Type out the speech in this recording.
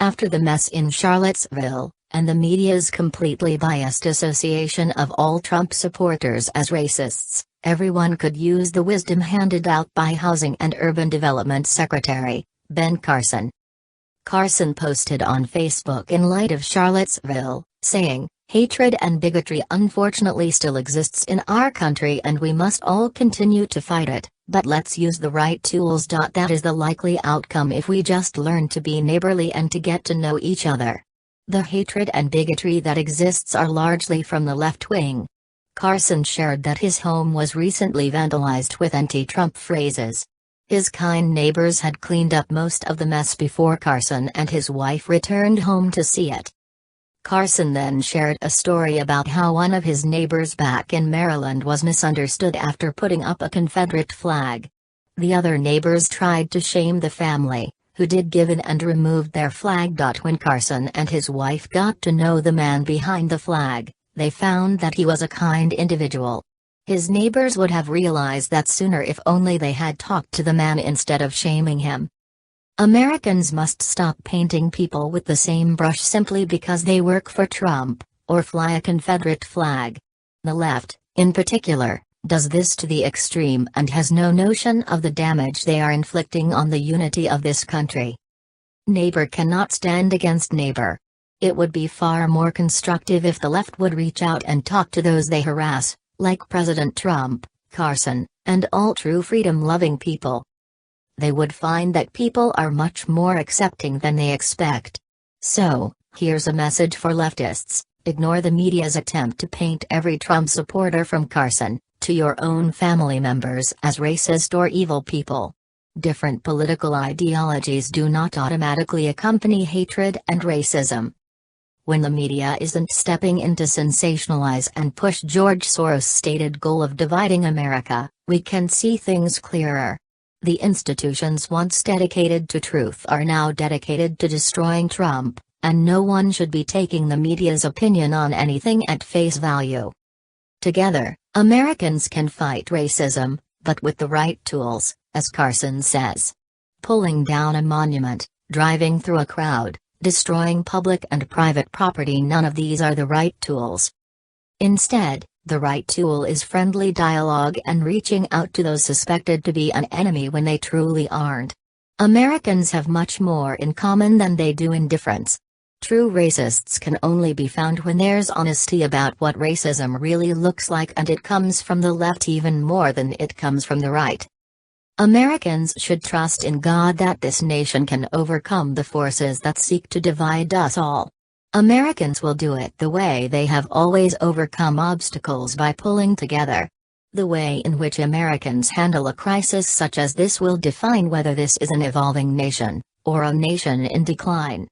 After the mess in Charlottesville, and the media's completely biased association of all Trump supporters as racists, everyone could use the wisdom handed out by Housing and Urban Development Secretary Ben Carson. Carson posted on Facebook in light of Charlottesville, saying, "Hatred and bigotry unfortunately still exists in our country and we must all continue to fight it, but let's use the right tools. That is the likely outcome if we just learn to be neighborly and to get to know each other. The hatred and bigotry that exists are largely from the left wing." Carson shared that his home was recently vandalized with anti-Trump phrases. His kind neighbors had cleaned up most of the mess before Carson and his wife returned home to see it. Carson then shared a story about how one of his neighbors back in Maryland was misunderstood after putting up a Confederate flag. The other neighbors tried to shame the family, who did give in and removed their flag. When Carson and his wife got to know the man behind the flag, they found that he was a kind individual. His neighbors would have realized that sooner if only they had talked to the man instead of shaming him. Americans must stop painting people with the same brush simply because they work for Trump, or fly a Confederate flag. The left, in particular, does this to the extreme and has no notion of the damage they are inflicting on the unity of this country. Neighbor cannot stand against neighbor. It would be far more constructive if the left would reach out and talk to those they harass, like President Trump, Carson, and all true freedom-loving people. They would find that people are much more accepting than they expect. So, here's a message for leftists: ignore the media's attempt to paint every Trump supporter from Carson to your own family members as racist or evil people. Different political ideologies do not automatically accompany hatred and racism. When the media isn't stepping in to sensationalize and push George Soros' stated goal of dividing America, we can see things clearer. The institutions once dedicated to truth are now dedicated to destroying Trump, and no one should be taking the media's opinion on anything at face value. Together, Americans can fight racism, but with the right tools, as Carson says. Pulling down a monument, driving through a crowd, destroying public and private property, none of these are the right tools. Instead, the right tool is friendly dialogue and reaching out to those suspected to be an enemy when they truly aren't. Americans have much more in common than they do in difference. True racists can only be found when there's honesty about what racism really looks like, and it comes from the left even more than it comes from the right. Americans should trust in God that this nation can overcome the forces that seek to divide us all. Americans will do it the way they have always overcome obstacles, by pulling together. The way in which Americans handle a crisis such as this will define whether this is an evolving nation, or a nation in decline.